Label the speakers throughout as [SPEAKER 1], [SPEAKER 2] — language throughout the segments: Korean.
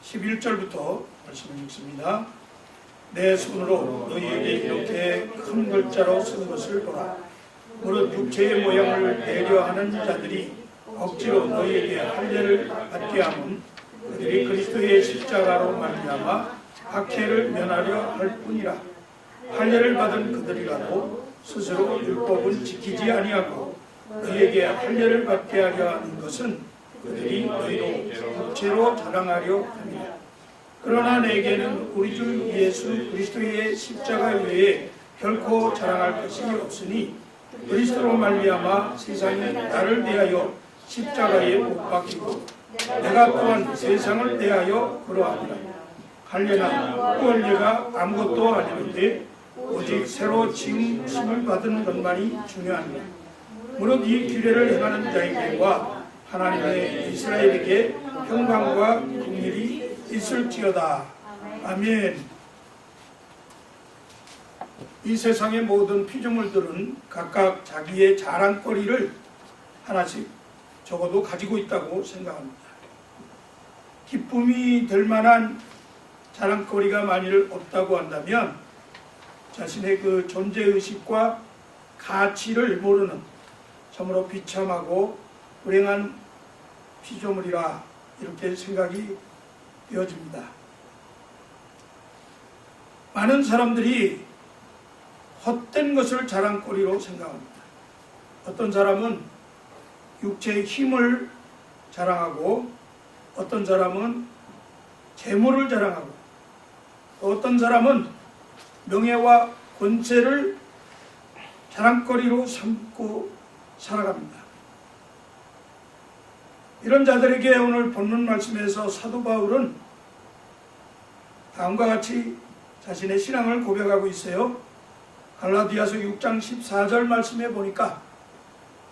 [SPEAKER 1] 11절부터 말씀을 읽습니다. 내 손으로 너희에게 이렇게 큰 글자로 쓴 것을 보라. 무릇 육체의 모양을 배려하는 자들이 억지로 너희에게 할례를 받게 하면 그들이 그리스도의 십자가로 말미암아 박해를 면하려 할 뿐이라. 할례를 받은 그들이라도 스스로 율법은 지키지 아니하고 너희에게 할례를 받게 하려 하는 것은 그들이 너희로 육체로 자랑하려 합니다. 그러나 내게는 우리 주 예수 그리스도의 십자가 외에 결코 자랑할 것이 없으니 그리스도로 말미암아 세상이 나를 대하여 십자가에 못 박히고 내가 또한 세상을 대하여 그러하니라. 할례나 구원례가 아무것도 아니는데 오직 새로 지음심을 받은 것만이 중요합니다. 무릇 이 규례를 행하는 자에게와 하나님의 이스라엘에게 평강과 긍휼이 있을지어다. 아멘. 이 세상의 모든 피조물들은 각각 자기의 자랑거리를 하나씩 적어도 가지고 있다고 생각합니다. 기쁨이 될 만한 자랑거리가 만일 없다고 한다면 자신의 그 존재의식과 가치를 모르는 참으로 비참하고 불행한 피조물이라 이렇게 생각이 되어집니다. 많은 사람들이 헛된 것을 자랑거리로 생각합니다. 어떤 사람은 육체의 힘을 자랑하고 어떤 사람은 재물을 자랑하고 어떤 사람은 명예와 권세를 자랑거리로 삼고 살아갑니다. 이런 자들에게 오늘 본문 말씀에서 사도 바울은 다음과 같이 자신의 신앙을 고백하고 있어요. 갈라디아서 6장 14절 말씀에 보니까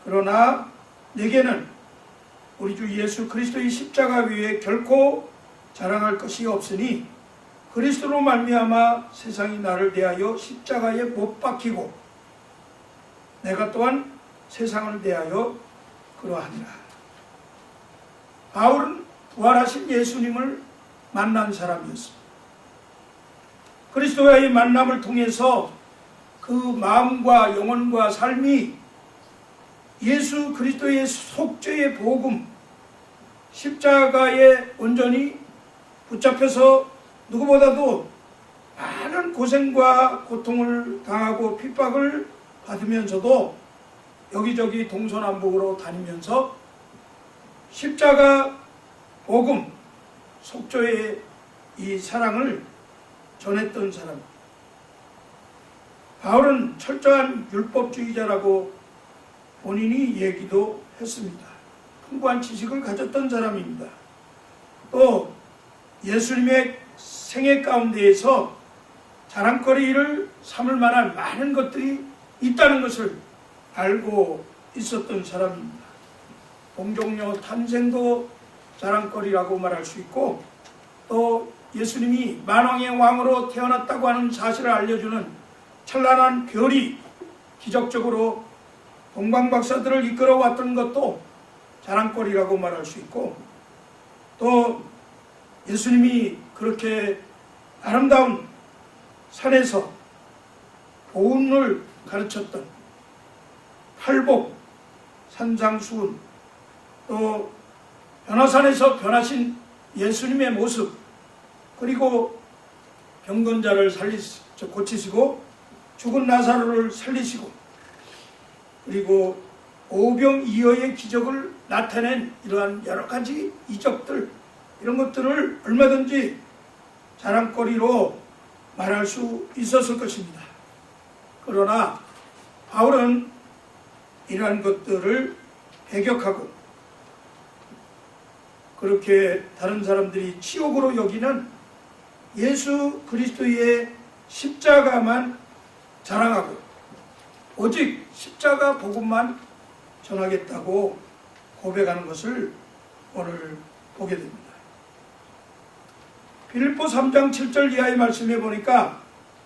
[SPEAKER 1] 그러나 내게는 우리 주 예수 그리스도의 십자가 위에 결코 자랑할 것이 없으니 그리스도로 말미암아 세상이 나를 대하여 십자가에 못 박히고 내가 또한 세상을 대하여 그러하니라. 바울은 부활하신 예수님을 만난 사람이었습니다. 그리스도와의 만남을 통해서 그 마음과 영혼과 삶이 예수 그리스도의 속죄의 복음, 십자가에 온전히 붙잡혀서 누구보다도 많은 고생과 고통을 당하고 핍박을 받으면서도 여기저기 동서남북으로 다니면서 십자가 복음, 속죄의 이 사랑을 전했던 사람. 바울은 철저한 율법주의자라고 본인이 얘기도 했습니다. 풍부한 지식을 가졌던 사람입니다. 또 예수님의 생애 가운데에서 자랑거리를 삼을 만한 많은 것들이 있다는 것을 알고 있었던 사람입니다. 동정녀 탄생도 자랑거리라고 말할 수 있고 또 예수님이 만왕의 왕으로 태어났다고 하는 사실을 알려주는 찬란한 별이 기적적으로 동방박사들을 이끌어왔던 것도 자랑거리라고 말할 수 있고 또 예수님이 그렇게 아름다운 산에서 보훈을 가르쳤던 팔복, 산상수훈 또 변화산에서 변하신 예수님의 모습 그리고 병건자를 고치시고 죽은 나사로를 살리시고 그리고 오병이어의 기적을 나타낸 이러한 여러 가지 이적들 이런 것들을 얼마든지 자랑거리로 말할 수 있었을 것입니다. 그러나 바울은 이러한 것들을 배격하고 그렇게 다른 사람들이 치욕으로 여기는 예수 그리스도의 십자가만 자랑하고 오직 십자가 복음만 전하겠다고 고백하는 것을 오늘 보게 됩니다. 빌립보 3장 7절 이하의 말씀에 보니까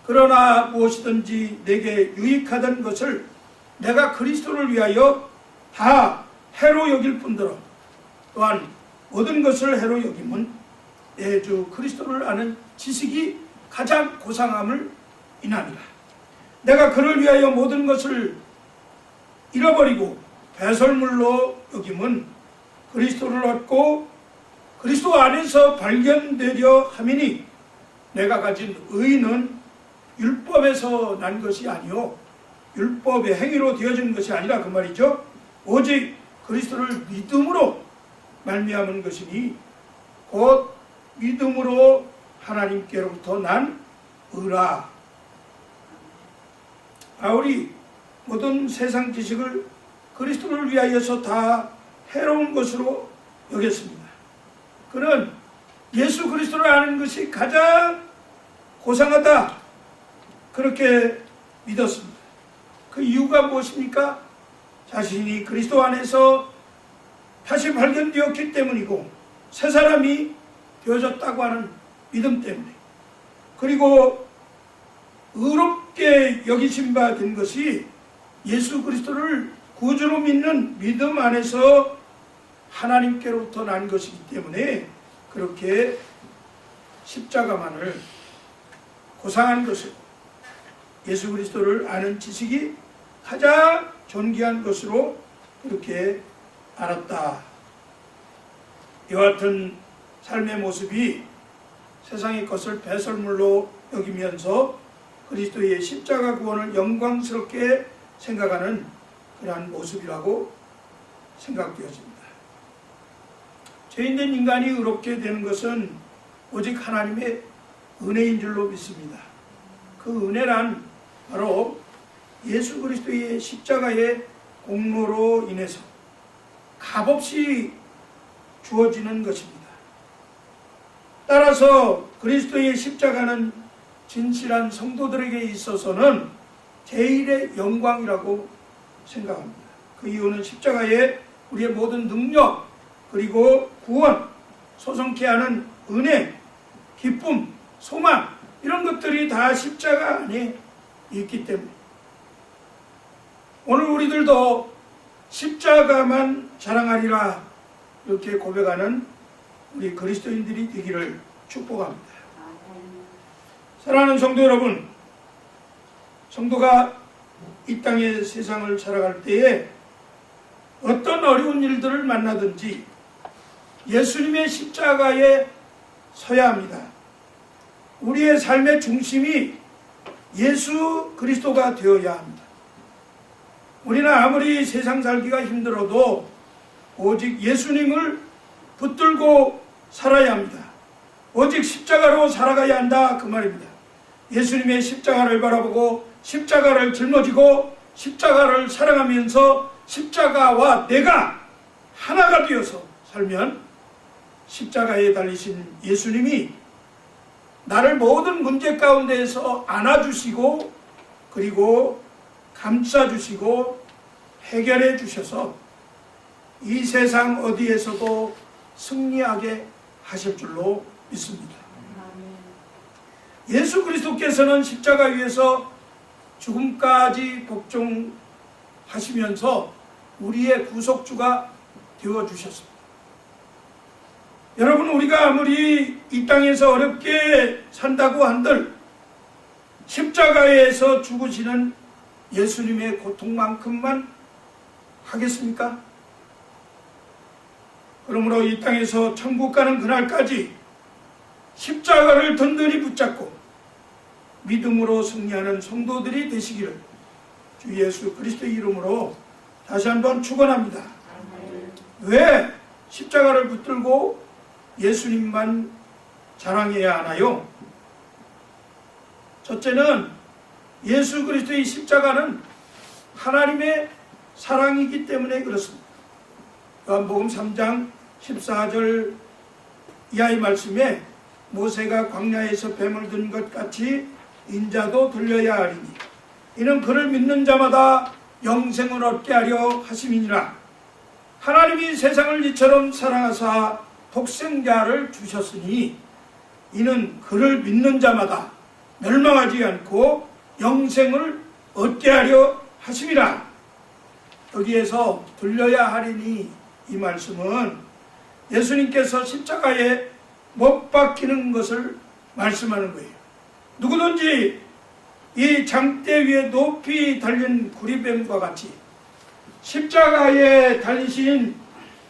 [SPEAKER 1] 그러나 무엇이든지 내게 유익하던 것을 내가 그리스도를 위하여 다 해로 여길 뿐더러 또한 모든 것을 해로 여김은 내 주 그리스도를 아는 지식이 가장 고상함을 인함이라. 내가 그를 위하여 모든 것을 잃어버리고 배설물로 여김은 그리스도를 얻고 그리스도 안에서 발견되려 함이니 내가 가진 의는 율법에서 난 것이 아니요 율법의 행위로 되어진 것이 아니라 그 말이죠. 오직 그리스도를 믿음으로 말미암은 것이니 곧 믿음으로 하나님께로부터 난 의라. 바울이 모든 세상 지식을 그리스도를 위하여서 다 해로운 것으로 여겼습니다. 그는 예수 그리스도를 아는 것이 가장 고상하다 그렇게 믿었습니다. 그 이유가 무엇입니까? 자신이 그리스도 안에서 다시 발견되었기 때문이고 새 사람이 되어졌다고 하는 믿음 때문에, 그리고 의롭게 여기심 바 된 것이 예수 그리스도를 구주로 믿는 믿음 안에서 하나님께로부터 난 것이기 때문에 그렇게 십자가만을 고상한 것을, 예수 그리스도를 아는 지식이 가장 존귀한 것으로 그렇게 알았다. 이와 같은 삶의 모습이 세상의 것을 배설물로 여기면서 그리스도의 십자가 구원을 영광스럽게 생각하는 그러한 모습이라고 생각되어집니다. 죄인된 인간이 의롭게 되는 것은 오직 하나님의 은혜인 줄로 믿습니다. 그 은혜란 바로 예수 그리스도의 십자가의 공로로 인해서 값없이 주어지는 것입니다. 따라서 그리스도의 십자가는 진실한 성도들에게 있어서는 제일의 영광이라고 생각합니다. 그 이유는 십자가에 우리의 모든 능력, 그리고 구원, 소성케 하는 은혜, 기쁨, 소망, 이런 것들이 다 십자가 안에 있기 때문에 오늘 우리들도 십자가만 자랑하리라 이렇게 고백하는 우리 그리스도인들이 되기를 축복합니다. 사랑하는 성도 여러분, 성도가 이 땅의 세상을 살아갈 때에 어떤 어려운 일들을 만나든지 예수님의 십자가에 서야 합니다. 우리의 삶의 중심이 예수 그리스도가 되어야 합니다. 우리는 아무리 세상 살기가 힘들어도 오직 예수님을 붙들고 살아야 합니다. 오직 십자가로 살아가야 한다 그 말입니다. 예수님의 십자가를 바라보고 십자가를 짊어지고 십자가를 사랑하면서 십자가와 내가 하나가 되어서 살면 십자가에 달리신 예수님이 나를 모든 문제 가운데에서 안아주시고 그리고 감싸주시고 해결해 주셔서 이 세상 어디에서도 승리하게 하실 줄로 믿습니다. 예수 그리스도께서는 십자가 위에서 죽음까지 복종하시면서 우리의 구속주가 되어주셨습니다. 여러분, 우리가 아무리 이 땅에서 어렵게 산다고 한들 십자가에서 죽으시는 예수님의 고통만큼만 하겠습니까? 그러므로 이 땅에서 천국 가는 그날까지 십자가를 든든히 붙잡고 믿음으로 승리하는 성도들이 되시기를 주 예수 그리스도의 이름으로 다시 한번 축원합니다. 왜 십자가를 붙들고 예수님만 자랑해야 하나요? 첫째는 예수 그리스도의 십자가는 하나님의 사랑이기 때문에 그렇습니다. 요한복음 3장 14절 이하의 말씀에 모세가 광야에서 뱀을 든 것 같이 인자도 들려야 하리니 이는 그를 믿는 자마다 영생을 얻게 하려 하심이니라. 하나님이 세상을 이처럼 사랑하사 독생자를 주셨으니 이는 그를 믿는 자마다 멸망하지 않고 영생을 얻게 하려 하심이라. 여기에서 들려야 하리니 이 말씀은 예수님께서 십자가에 못 박히는 것을 말씀하는 거예요. 누구든지 이 장대 위에 높이 달린 구리뱀과 같이 십자가에 달리신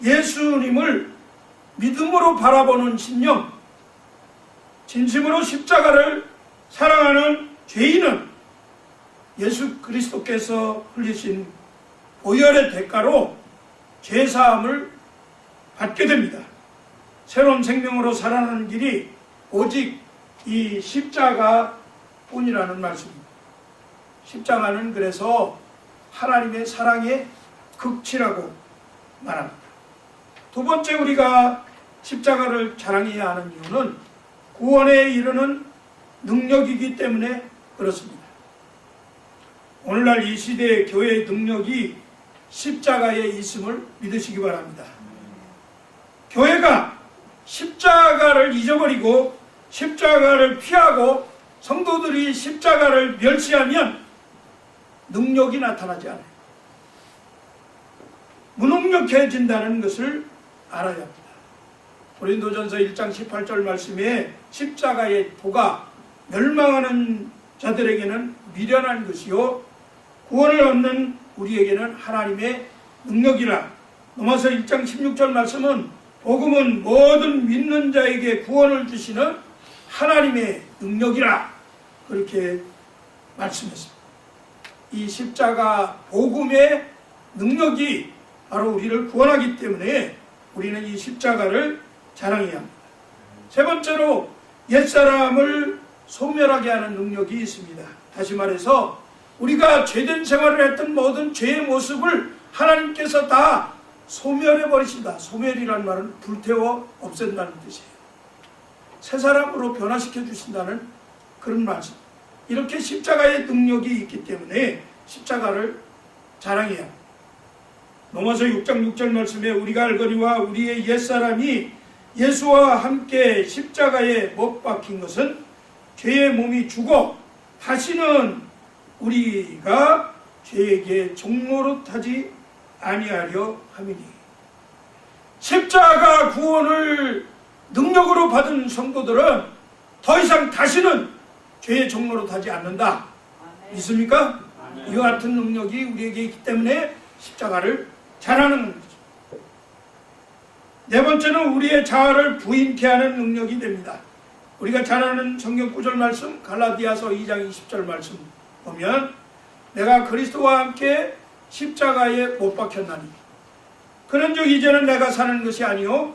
[SPEAKER 1] 예수님을 믿음으로 바라보는 신령, 진심으로 십자가를 사랑하는 죄인은 예수 그리스도께서 흘리신 보혈의 대가로 죄사함을 받게 됩니다. 새로운 생명으로 살아나는 길이 오직 이 십자가뿐이라는 말씀입니다. 십자가는 그래서 하나님의 사랑의 극치라고 말합니다. 두 번째 우리가 십자가를 자랑해야 하는 이유는 구원에 이르는 능력이기 때문에 그렇습니다. 오늘날 이 시대의 교회의 능력이 십자가에 있음을 믿으시기 바랍니다. 교회가 십자가를 잊어버리고 십자가를 피하고 성도들이 십자가를 멸시하면 능력이 나타나지 않아요. 무능력해진다는 것을 알아야 합니다. 고린도전서 1장 18절 말씀에 십자가의 도가 멸망하는 자들에게는 미련한 것이요 구원을 얻는 우리에게는 하나님의 능력이라. 로마서 1장 16절 말씀은 복음은 모든 믿는 자에게 구원을 주시는 하나님의 능력이라 그렇게 말씀했습니다. 이 십자가 복음의 능력이 바로 우리를 구원하기 때문에 우리는 이 십자가를 자랑해야 합니다. 세 번째로 옛사람을 소멸하게 하는 능력이 있습니다. 다시 말해서 우리가 죄된 생활을 했던 모든 죄의 모습을 하나님께서 다 소멸해 버리신다. 소멸이란 말은 불태워 없앤다는 뜻이에요. 새 사람으로 변화시켜 주신다는 그런 말씀. 이렇게 십자가의 능력이 있기 때문에 십자가를 자랑해야 합니다. 로마서 6장 6절 말씀에 우리가 알거니와 우리의 옛사람이 예수와 함께 십자가에 못 박힌 것은 죄의 몸이 죽어 다시는 우리가 죄에게 종노릇하지 아니하려 함이니. 십자가 구원을 능력으로 받은 성도들은 더 이상 다시는 죄의 종노릇하지 않는다. 믿습니까? 이와 같은 능력이 우리에게 있기 때문에 십자가를 자랑하는 거죠. 네 번째는 우리의 자아를 부인케 하는 능력이 됩니다. 우리가 잘 아는 성경 구절 말씀 갈라디아서 2장 20절 말씀 보면 내가 그리스도와 함께 십자가에 못 박혔나니 그런즉 이제는 내가 사는 것이 아니요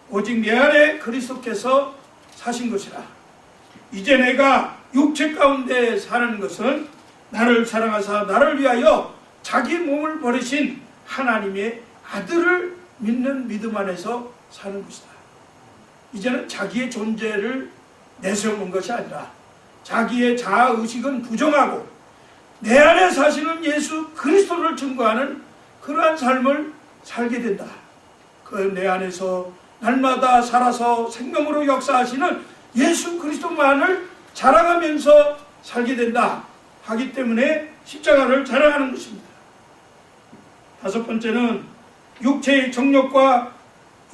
[SPEAKER 1] 오직 내 안에 그리스도께서 사신 것이라. 이제 내가 육체 가운데 사는 것은 나를 사랑하사 나를 위하여 자기 몸을 버리신 하나님의 아들을 믿는 믿음 안에서 사는 것이다. 이제는 자기의 존재를 내세우는 것이 아니라 자기의 자아의식은 부정하고 내 안에 사시는 예수 그리스도를 증거하는 그러한 삶을 살게 된다. 그 내 안에서 날마다 살아서 생명으로 역사하시는 예수 그리스도만을 자랑하면서 살게 된다 하기 때문에 십자가를 자랑하는 것입니다. 다섯 번째는 육체의 정욕과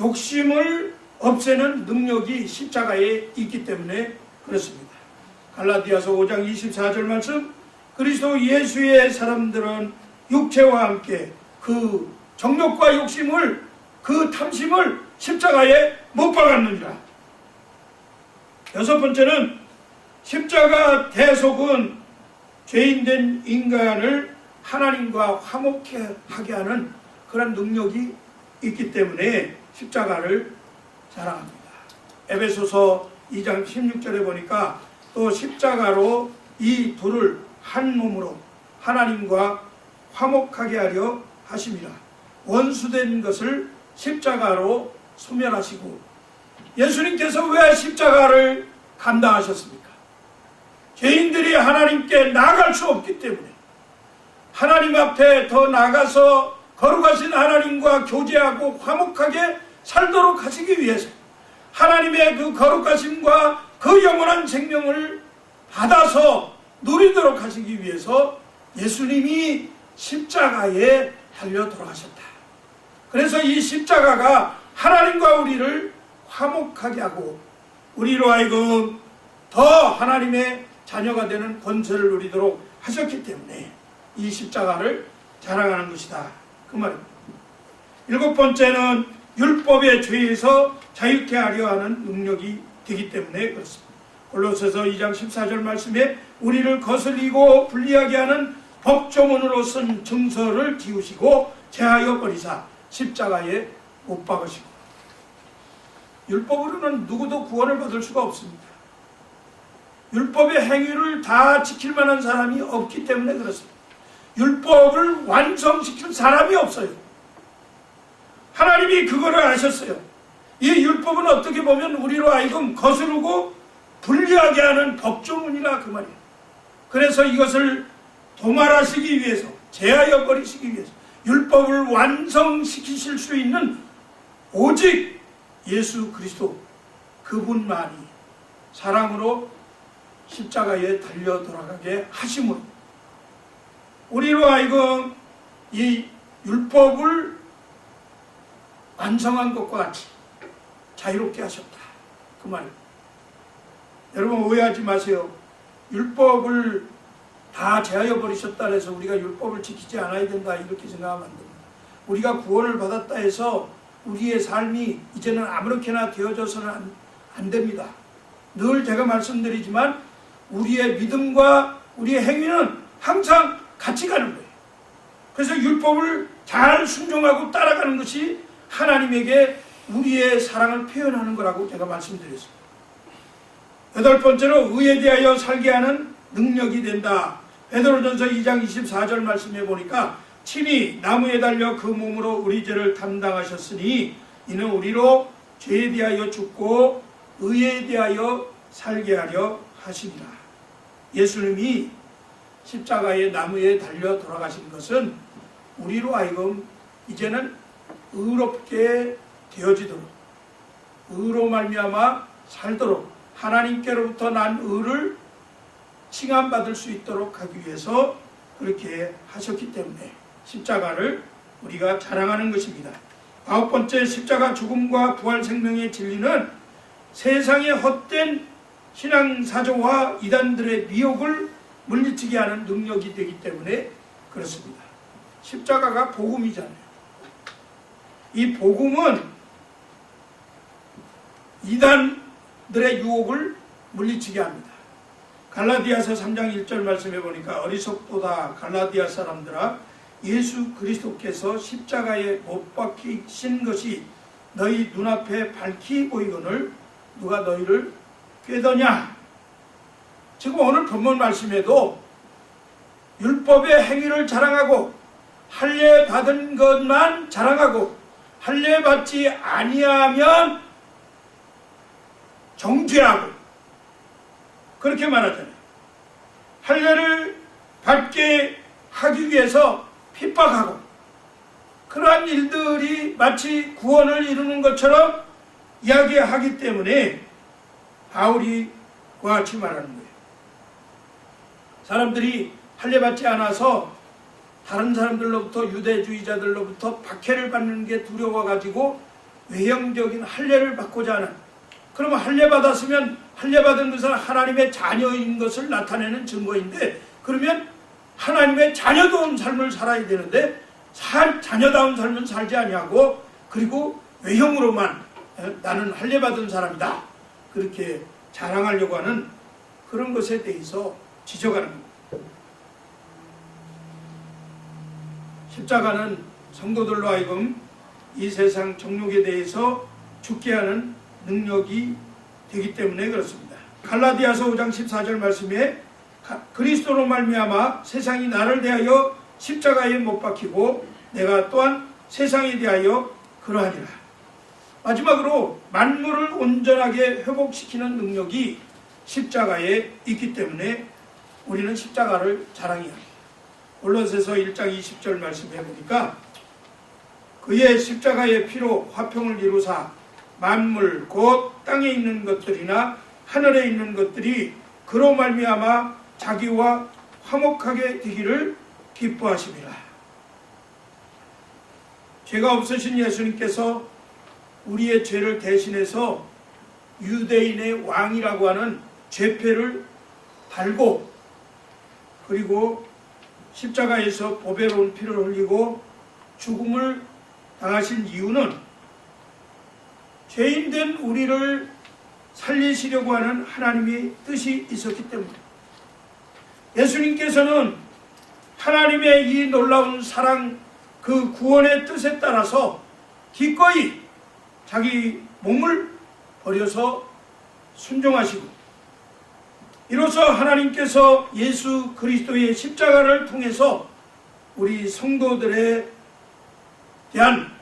[SPEAKER 1] 욕심을 없애는 능력이 십자가에 있기 때문에 그렇습니다. 갈라디아서 5장 24절 말씀 그리스도 예수의 사람들은 육체와 함께 그 정욕과 욕심을 그 탐심을 십자가에 못 박았느니라. 여섯 번째는 십자가 죄인된 인간을 하나님과 화목하게 하는 그런 능력이 있기 때문에 십자가를 자랑합니다. 에베소서 2장 16절에 보니까 또 십자가로 이 둘을 한 몸으로 하나님과 화목하게 하려 하심이라. 원수된 것을 십자가로 소멸하시고. 예수님께서 왜 십자가를 감당하셨습니까? 죄인들이 하나님께 나아갈 수 없기 때문에 하나님 앞에 더 나가서 거룩하신 하나님과 교제하고 화목하게 살도록 하시기 위해서 하나님의 그 거룩하심과 그 영원한 생명을 받아서 누리도록 하시기 위해서 예수님이 십자가에 달려 돌아가셨다. 그래서 이 십자가가 하나님과 우리를 화목하게 하고 우리로 하여금 더 하나님의 자녀가 되는 권세를 누리도록 하셨기 때문에 이 십자가를 자랑하는 것이다, 그 말입니다. 일곱 번째는 율법의 죄에서 자유케 하려 하는 능력이 되기 때문에 그렇습니다. 골로새서 2장 14절 말씀에 우리를 거슬리고 불리하게 하는 법조문으로 쓴 증서를 지우시고 제하여 버리사 십자가에 못 박으시고. 율법으로는 누구도 구원을 받을 수가 없습니다. 율법의 행위를 다 지킬 만한 사람이 없기 때문에 그렇습니다. 율법을 완성시킬 사람이 없어요. 하나님이 그거를 아셨어요. 이 율법은 어떻게 보면 우리로 하여금 거스르고 불리하게 하는 법조문이라 그 말이에요. 그래서 이것을 도말하시기 위해서, 제하여 버리시기 위해서 율법을 완성시키실 수 있는 오직 예수 그리스도, 그분만이 사랑으로 십자가에 달려 돌아가게 하심으로 우리로 하여금 이 율법을 완성한 것과 같이 자유롭게 하셨다, 그 말입니다. 여러분 오해하지 마세요. 율법을 다 제하여 버리셨다 해서 우리가 율법을 지키지 않아야 된다 이렇게 생각하면 안 됩니다. 우리가 구원을 받았다 해서 우리의 삶이 이제는 아무렇게나 되어져서는 안 됩니다. 늘 제가 말씀드리지만 우리의 믿음과 우리의 행위는 항상 같이 가는 거예요. 그래서 율법을 잘 순종하고 따라가는 것이 하나님에게 우리의 사랑을 표현하는 거라고 제가 말씀드렸습니다. 여덟 번째로 의에 대하여 살게 하는 능력이 된다. 베드로전서 2장 24절 말씀해 보니까 친히 나무에 달려 그 몸으로 우리 죄를 담당하셨으니 이는 우리로 죄에 대하여 죽고 의에 대하여 살게 하려 하시니라. 예수님이 십자가의 나무에 달려 돌아가신 것은 우리로 하여금 이제는 의롭게 되어지도록, 의로 말미암아 살도록, 하나님께로부터 난 의를 칭함받을 수 있도록 하기 위해서 그렇게 하셨기 때문에 십자가를 우리가 자랑하는 것입니다. 아홉 번째, 십자가 죽음과 부활 생명의 진리는 세상의 헛된 신앙사조와 이단들의 미혹을 물리치게 하는 능력이 되기 때문에 그렇습니다. 십자가가 복음이잖아요. 이 복음은 이단들의 유혹을 물리치게 합니다. 갈라디아서 3장 1절 말씀해 보니까 어리석도다 갈라디아 사람들아, 예수 그리스도께서 십자가에 못 박히신 것이 너희 눈앞에 밝히 보이거늘 누가 너희를 꾀더냐. 지금 오늘 본문 말씀에도 율법의 행위를 자랑하고 할례 받은 것만 자랑하고 할례 받지 아니하면 정죄하고 그렇게 말하잖아요. 할례를 받게 하기 위해서 핍박하고 그러한 일들이 마치 구원을 이루는 것처럼 이야기하기 때문에 바울이 그와 같이 말하는 거예요. 사람들이 할례 받지 않아서 다른 사람들로부터, 유대주의자들로부터 박해를 받는 게 두려워가지고 외형적인 할례를 받고자 하는, 그러면 할례 받았으면 할례 받은 것은 하나님의 자녀인 것을 나타내는 증거인데, 그러면 하나님의 자녀다운 삶을 살아야 되는데 자녀다운 삶은 살지 아니하고 그리고 외형으로만 나는 할례 받은 사람이다 그렇게 자랑하려고 하는 그런 것에 대해서 지적하는 겁니다. 십자가는 성도들로 하여금 이 세상 정욕에 대해서 죽게 하는 능력이 되기 때문에 그렇습니다. 갈라디아서 5장 14절 말씀에 그리스도로 말미암아 세상이 나를 대하여 십자가에 못 박히고 내가 또한 세상에 대하여 그러하니라. 마지막으로 만물을 온전하게 회복시키는 능력이 십자가에 있기 때문에 우리는 십자가를 자랑해야 합니다. 골로새서 1장 20절 말씀해 보니까 그의 십자가의 피로 화평을 이루사 만물 곧 땅에 있는 것들이나 하늘에 있는 것들이 그로 말미암아 자기와 화목하게 되기를 기뻐하심이라. 죄가 없으신 예수님께서 우리의 죄를 대신해서 유대인의 왕이라고 하는 죄패를 달고, 그리고 십자가에서 보배로운 피를 흘리고 죽음을 당하신 이유는 죄인된 우리를 살리시려고 하는 하나님의 뜻이 있었기 때문입니다. 예수님께서는 하나님의 이 놀라운 사랑, 그 구원의 뜻에 따라서 기꺼이 자기 몸을 버려서 순종하시고, 이로써 하나님께서 예수 그리스도의 십자가를 통해서 우리 성도들에 대한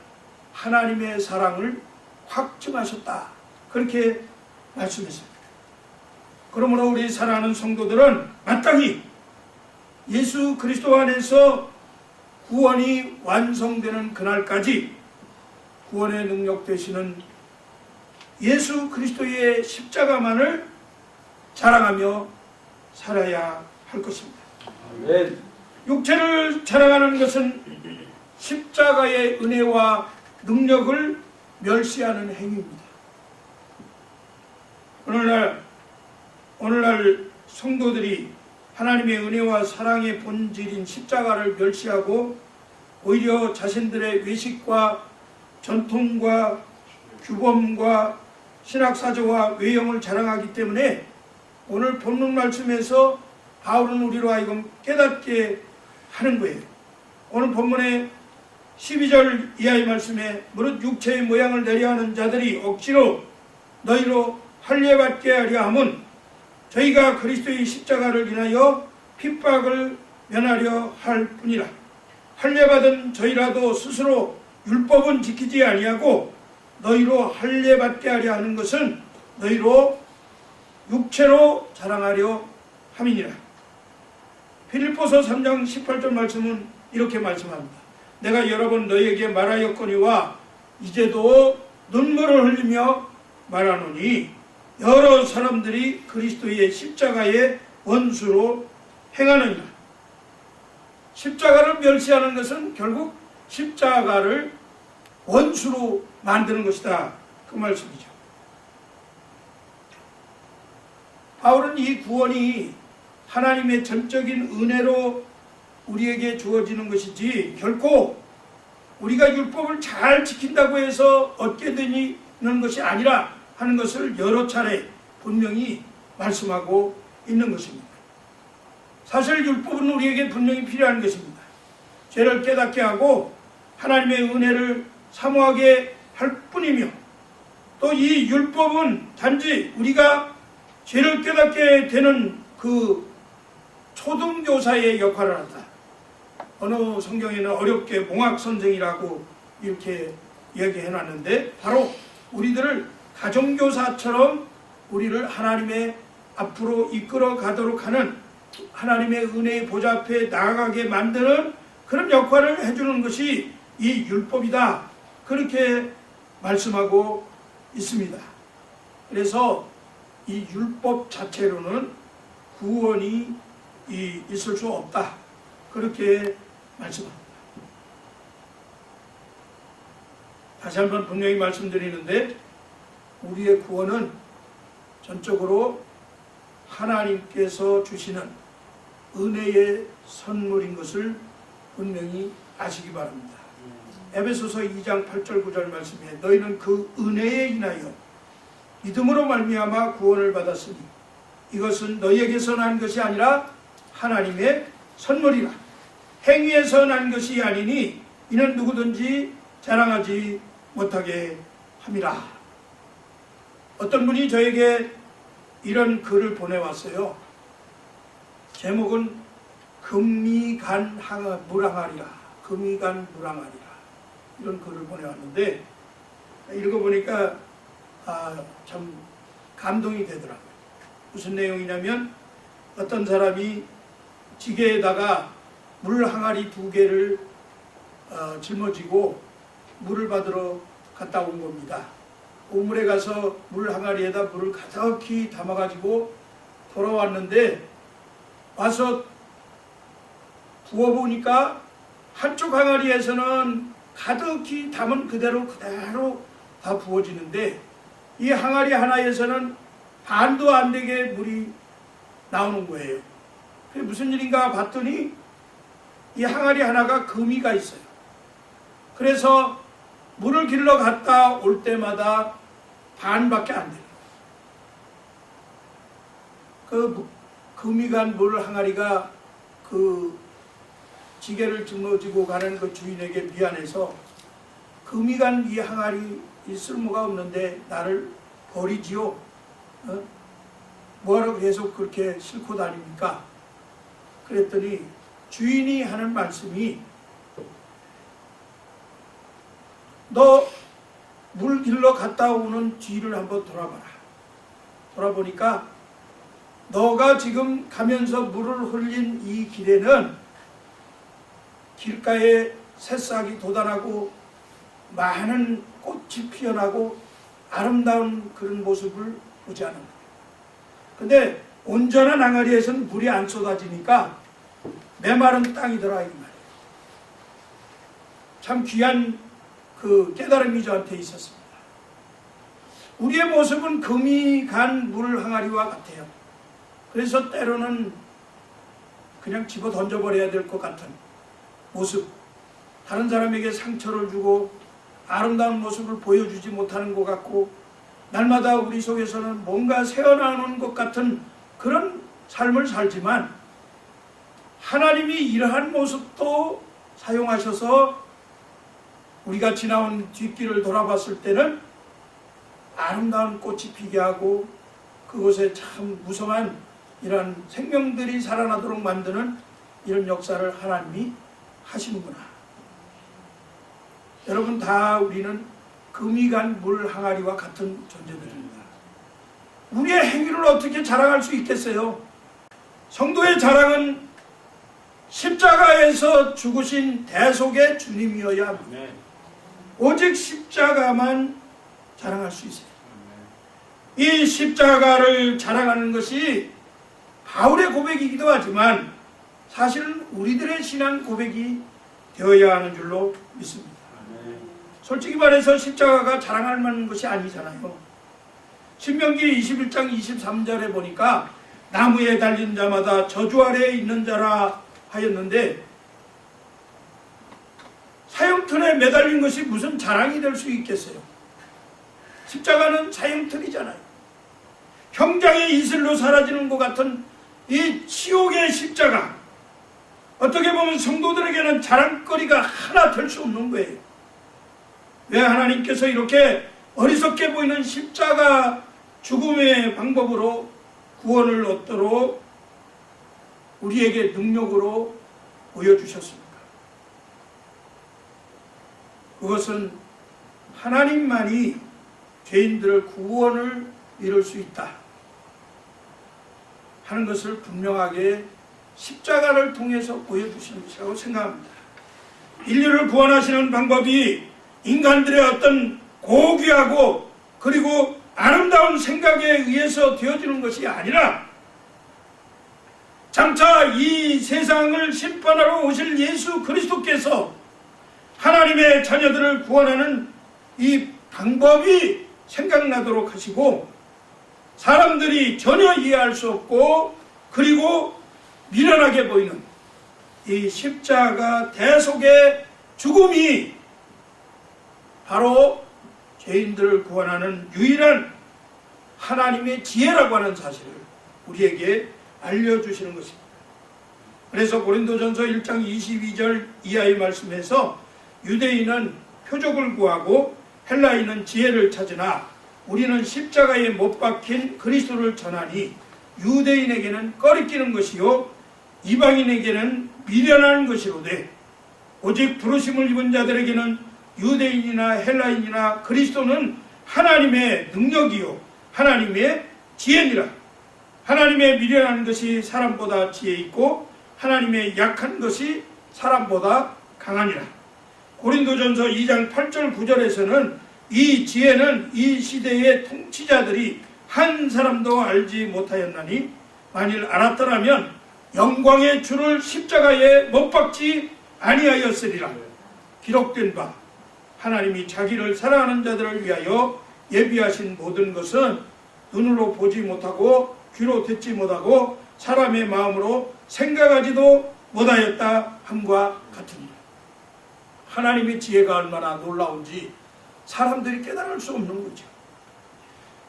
[SPEAKER 1] 하나님의 사랑을 확증하셨다, 그렇게 말씀했습니다. 그러므로 우리 사랑하는 성도들은 마땅히 예수 그리스도 안에서 구원이 완성되는 그날까지 구원의 능력 되시는 예수 그리스도의 십자가만을 자랑하며 살아야 할 것입니다.
[SPEAKER 2] 아멘.
[SPEAKER 1] 육체를 자랑하는 것은 십자가의 은혜와 능력을 멸시하는 행위입니다. 오늘날 성도들이 하나님의 은혜와 사랑의 본질인 십자가를 멸시하고 오히려 자신들의 외식과 전통과 규범과 신학사조와 외형을 자랑하기 때문에 오늘 본문 말씀에서 바울은 우리로 하여금 깨닫게 하는 거예요. 오늘 본문의 12절 이하의 말씀에 무릇 육체의 모양을 내려하는 자들이 억지로 너희로 할례받게 하려 함은 저희가 그리스도의 십자가를 인하여 핍박을 면하려 할 뿐이라. 할례받은 저희라도 스스로 율법은 지키지 아니하고 너희로 할례받게 하려 하는 것은 너희로 육체로 자랑하려 함이니라. 빌립보서 3장 18절 말씀은 이렇게 말씀합니다. 내가 여러 번 너희에게 말하였거니와 이제도 눈물을 흘리며 말하노니 여러 사람들이 그리스도의 십자가의 원수로 행하느니라. 십자가를 멸시하는 것은 결국 십자가를 원수로 만드는 것이다, 그 말씀이죠. 바울은 이 구원이 하나님의 전적인 은혜로 우리에게 주어지는 것이지 결코 우리가 율법을 잘 지킨다고 해서 얻게 되는 것이 아니라 하는 것을 여러 차례 분명히 말씀하고 있는 것입니다. 사실 율법은 우리에게 분명히 필요한 것입니다. 죄를 깨닫게 하고 하나님의 은혜를 사모하게 할 뿐이며, 또 이 율법은 단지 우리가 죄를 깨닫게 되는 그 초등교사의 역할을 한다. 어느 성경에는 어렵게 몽학선생이라고 이렇게 이야기해놨는데, 바로 우리들을 가정교사처럼 우리를 하나님의 앞으로 이끌어 가도록 하는, 하나님의 은혜의 보좌 앞에 나아가게 만드는 그런 역할을 해주는 것이 이 율법이다, 그렇게 말씀하고 있습니다. 그래서 이 율법 자체로는 구원이 있을 수 없다, 그렇게 말씀합니다. 다시 한번 분명히 말씀드리는데, 우리의 구원은 전적으로 하나님께서 주시는 은혜의 선물인 것을 분명히 아시기 바랍니다. 에베소서 2장 8절 9절 말씀에 너희는 그 은혜에 인하여 믿음으로 말미암아 구원을 받았으니 이것은 너희에게서 난 것이 아니라 하나님의 선물이라. 행위에서 난 것이 아니니 이는 누구든지 자랑하지 못하게 함이라. 어떤 분이 저에게 이런 글을 보내왔어요. 제목은 금이간 물항아리라. 금이간 물항아리라. 이런 글을 보내왔는데 읽어보니까 참 감동이 되더라고요. 무슨 내용이냐면, 어떤 사람이 지게에다가 물 항아리 2개를 짊어지고 물을 받으러 갔다 온 겁니다. 우물에 가서 물 항아리에다 물을 가득히 담아가지고 돌아왔는데, 와서 부어보니까 한쪽 항아리에서는 가득히 담은 그대로 다 부어지는데, 이 항아리 하나에서는 반도 안 되게 물이 나오는 거예요. 그게 무슨 일인가 봤더니 이 항아리 하나가 금이가 있어요. 그래서 물을 길러 갔다 올 때마다 반밖에 안 돼요. 그 금이 간 물 항아리가 그 지게를 짊어지고 가는 그 주인에게 미안해서 금이 간 이 항아리 이 쓸모가 없는데 나를 버리지요. 뭐하러 계속 그렇게 싣고 다닙니까? 그랬더니 주인이 하는 말씀이 너 물 길러 갔다 오는 뒤를 한번 돌아봐라. 돌아보니까 너가 지금 가면서 물을 흘린 이 길에는 길가에 새싹이 돋아나고 많은 꽃이 피어나고 아름다운 그런 모습을 보지 않는다. 근데 온전한 항아리에서는 물이 안 쏟아지니까 메마른 땅이더라 이 말이에요. 참 귀한 그 깨달음이 저한테 있었습니다. 우리의 모습은 금이 간 물 항아리와 같아요. 그래서 때로는 그냥 집어 던져버려야 될 것 같은 모습, 다른 사람에게 상처를 주고 아름다운 모습을 보여주지 못하는 것 같고 날마다 우리 속에서는 뭔가 새어나오는 것 같은 그런 삶을 살지만 하나님이 이러한 모습도 사용하셔서 우리가 지나온 뒷길을 돌아봤을 때는 아름다운 꽃이 피게 하고 그곳에 참 무성한 이런 생명들이 살아나도록 만드는 이런 역사를 하나님이 하시는구나. 여러분 다 우리는 금이 간 물 항아리와 같은 존재들입니다. 우리의 행위를 어떻게 자랑할 수 있겠어요? 성도의 자랑은 십자가에서 죽으신 대속의 주님이어야 합니다. 오직 십자가만 자랑할 수 있어요. 이 십자가를 자랑하는 것이 바울의 고백이기도 하지만 사실은 우리들의 신앙 고백이 되어야 하는 줄로 믿습니다. 솔직히 말해서 십자가가 자랑할 만한 것이 아니잖아요. 신명기 21장 23절에 보니까 나무에 달린 자마다 저주 아래에 있는 자라 하였는데 사형틀에 매달린 것이 무슨 자랑이 될 수 있겠어요? 십자가는 사형틀이잖아요. 형장의 이슬로 사라지는 것 같은 이 지옥의 십자가, 어떻게 보면 성도들에게는 자랑거리가 하나 될 수 없는 거예요. 왜 하나님께서 이렇게 어리석게 보이는 십자가 죽음의 방법으로 구원을 얻도록 우리에게 능력으로 보여주셨습니까? 그것은 하나님만이 죄인들을 구원을 이룰 수 있다 하는 것을 분명하게 십자가를 통해서 보여주시는 것이라고 생각합니다. 인류를 구원하시는 방법이 인간들의 어떤 고귀하고 그리고 아름다운 생각에 의해서 되어지는 것이 아니라 장차 이 세상을 심판하러 오실 예수 그리스도께서 하나님의 자녀들을 구원하는 이 방법이 생각나도록 하시고 사람들이 전혀 이해할 수 없고 그리고 미련하게 보이는 이 십자가 대속의 죽음이 바로 죄인들을 구원하는 유일한 하나님의 지혜라고 하는 사실을 우리에게 알려주시는 것입니다. 그래서 고린도전서 1장 22절 이하의 말씀에서 유대인은 표적을 구하고 헬라인은 지혜를 찾으나 우리는 십자가에 못 박힌 그리스도를 전하니 유대인에게는 꺼리끼는 것이요 이방인에게는 미련한 것이로되 오직 부르심을 입은 자들에게는 유대인이나 헬라인이나 그리스도는 하나님의 능력이요 하나님의 지혜니라. 하나님의 미련한 것이 사람보다 지혜 있고 하나님의 약한 것이 사람보다 강하니라. 고린도전서 2장 8절 9절에서는 이 지혜는 이 시대의 통치자들이 한 사람도 알지 못하였나니 만일 알았더라면 영광의 주를 십자가에 못 박지 아니하였으리라. 기록된 바 하나님이 자기를 사랑하는 자들을 위하여 예비하신 모든 것은 눈으로 보지 못하고 귀로 듣지 못하고 사람의 마음으로 생각하지도 못하였다 함과 같으니라. 하나님의 지혜가 얼마나 놀라운지 사람들이 깨달을 수 없는 거죠.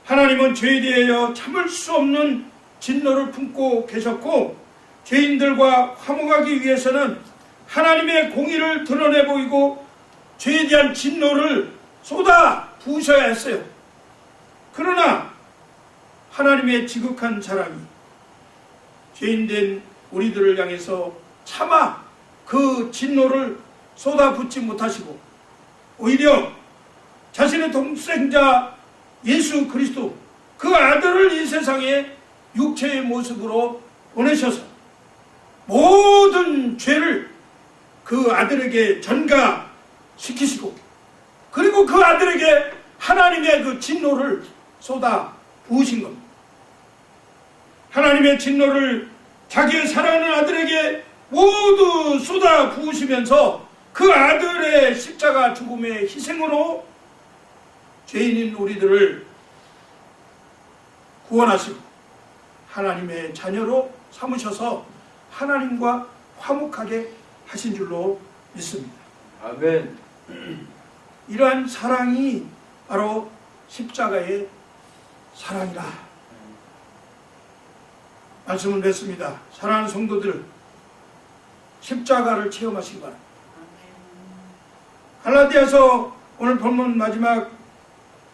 [SPEAKER 1] 하나님은 죄에 대하여 참을 수 없는 진노를 품고 계셨고, 죄인들과 화목하기 위해서는 하나님의 공의를 드러내 보이고 죄에 대한 진노를 쏟아 부으셔야 했어요. 그러나 하나님의 지극한 사랑이 죄인된 우리들을 향해서 차마 그 진노를 쏟아붓지 못하시고 오히려 자신의 동생자 예수 그리스도 그 아들을 이 세상에 육체의 모습으로 보내셔서 모든 죄를 그 아들에게 전가시키시고, 그리고 그 아들에게 하나님의 그 진노를 쏟아 부으신 겁니다. 하나님의 진노를 자기의 사랑하는 아들에게 모두 쏟아 부으시면서 그 아들의 십자가 죽음의 희생으로 죄인인 우리들을 구원하시고 하나님의 자녀로 삼으셔서 하나님과 화목하게 하신 줄로 믿습니다.
[SPEAKER 2] 아멘.
[SPEAKER 1] 이러한 사랑이 바로 십자가의 사랑이라 말씀을 맺습니다. 사랑하는 성도들, 십자가를 체험하시기 바랍니다. 갈라디아서 오늘 본문 마지막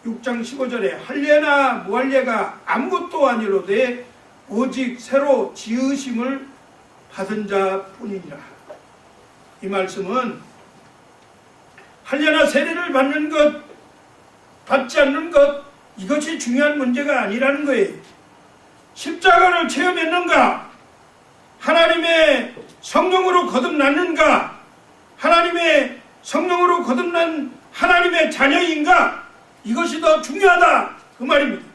[SPEAKER 1] 6장 15절에 할례나 무할례가 아무것도 아니로되 오직 새로 지으심을 받은 자뿐이니라. 이 말씀은 할례나 세례를 받는 것, 받지 않는 것, 이것이 중요한 문제가 아니라는 거예요. 십자가를 체험했는가? 하나님의 성령으로 거듭났는가? 하나님의 성령으로 거듭난 하나님의 자녀인가? 이것이 더 중요하다, 그 말입니다.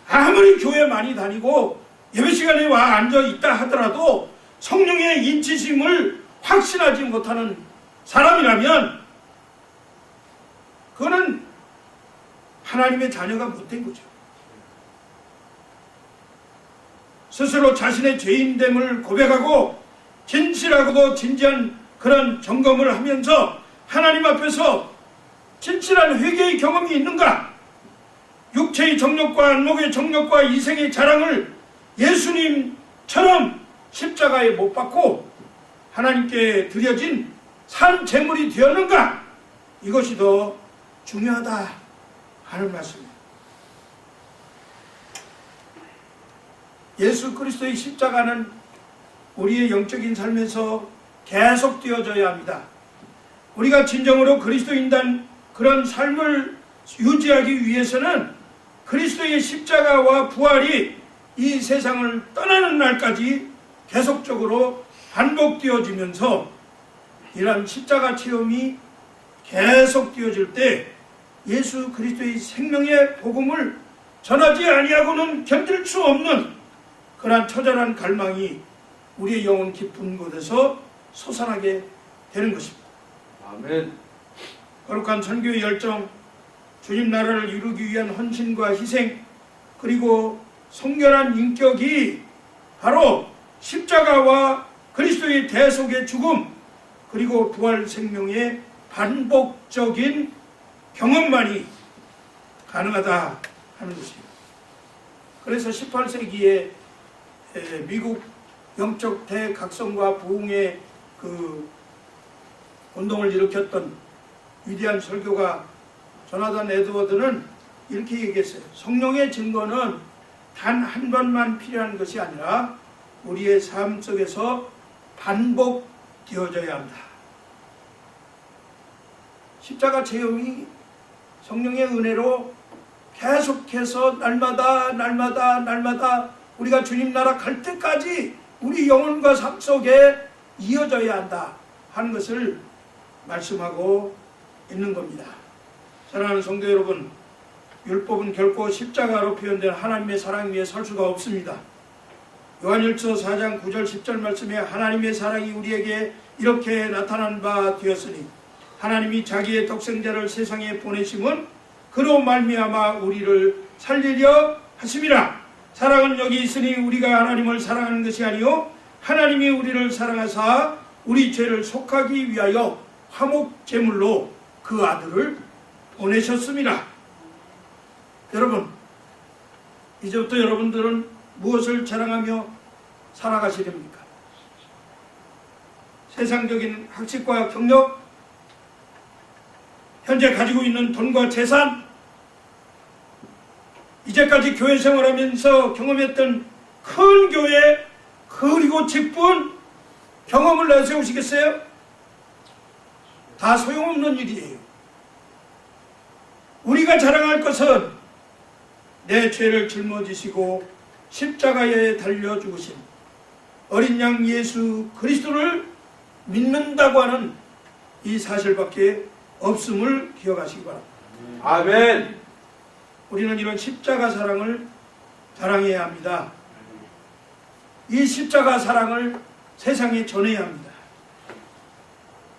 [SPEAKER 1] 아무리 교회 많이 다니고 예배 시간에 와 앉아 있다 하더라도 성령의 인치심을 확신하지 못하는 사람이라면 그거는 하나님의 자녀가 못된 거죠. 스스로 자신의 죄인됨을 고백하고 진실하고도 진지한 그런 점검을 하면서 하나님 앞에서 진실한 회개의 경험이 있는가? 육체의 정욕과 안목의 정욕과 이생의 자랑을 예수님처럼 십자가에 못 박고 하나님께 드려진 산 제물이 되었는가? 이것이 더 중요하다 하는 말씀입니다. 예수 그리스도의 십자가는 우리의 영적인 삶에서 계속 되어져야 합니다. 우리가 진정으로 그리스도인단 그런 삶을 유지하기 위해서는 그리스도의 십자가와 부활이 이 세상을 떠나는 날까지 계속적으로 반복되어지면서 이러한 십자가 체험이 계속되어질 때 예수 그리스도의 생명의 복음을 전하지 아니하고는 견딜 수 없는 그러한 처절한 갈망이 우리의 영혼 깊은 곳에서 솟아나게 되는 것입니다.
[SPEAKER 2] 아멘.
[SPEAKER 1] 거룩한 선교의 열정, 주님 나라를 이루기 위한 헌신과 희생, 그리고 성결한 인격이 바로 십자가와 그리스도의 대속의 죽음, 그리고 부활 생명의 반복적인 경험만이 가능하다 하는 것입니다. 그래서 18세기에 미국 영적 대각성과 부흥의 그 운동을 일으켰던 위대한 설교가 조나단 에드워드는 이렇게 얘기했어요. 성령의 증거는 단 한 번만 필요한 것이 아니라 우리의 삶 속에서 반복되어져야 한다. 십자가 체험이 성령의 은혜로 계속해서 날마다 우리가 주님 나라 갈 때까지 우리 영혼과 삶 속에 이어져야 한다 하는 것을 말씀하고 있는 겁니다. 사랑하는 성도 여러분, 율법은 결코 십자가로 표현된 하나님의 사랑 위에 설 수가 없습니다. 요한일서 4장 9절 10절 말씀에 하나님의 사랑이 우리에게 이렇게 나타난 바 되었으니 하나님이 자기의 독생자를 세상에 보내심은 그로 말미암아 우리를 살리려 하심이라. 사랑은 여기 있으니 우리가 하나님을 사랑하는 것이 아니요 하나님이 우리를 사랑하사 우리 죄를 속하기 위하여 화목 제물로 그 아들을 보내셨습니다. 여러분, 이제부터 여러분들은 무엇을 자랑하며 살아가시렵니까? 세상적인 학식과 경력, 현재 가지고 있는 돈과 재산, 이제까지 교회 생활하면서 경험했던 큰 교회 그리고 직분 경험을 내세우시겠어요? 다 소용없는 일이에요. 우리가 자랑할 것은 내 죄를 짊어지시고 십자가에 달려 죽으신 어린 양 예수 그리스도를 믿는다고 하는 이 사실밖에 없음을 기억하시기 바랍니다.
[SPEAKER 2] 아멘.
[SPEAKER 1] 우리는 이런 십자가 사랑을 자랑해야 합니다. 이 십자가 사랑을 세상에 전해야 합니다.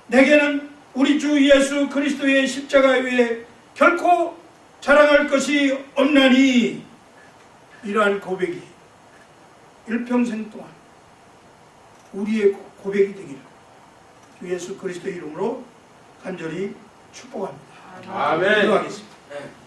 [SPEAKER 1] 내게는 우리 주 예수 그리스도의 십자가 외에 결코 자랑할 것이 없나니, 이러한 고백이 일평생 동안 우리의 고백이 되기를 주 예수 그리스도의 이름으로 간절히 축복합니다.
[SPEAKER 2] 아멘.
[SPEAKER 1] 기도하겠습니다.
[SPEAKER 2] 네.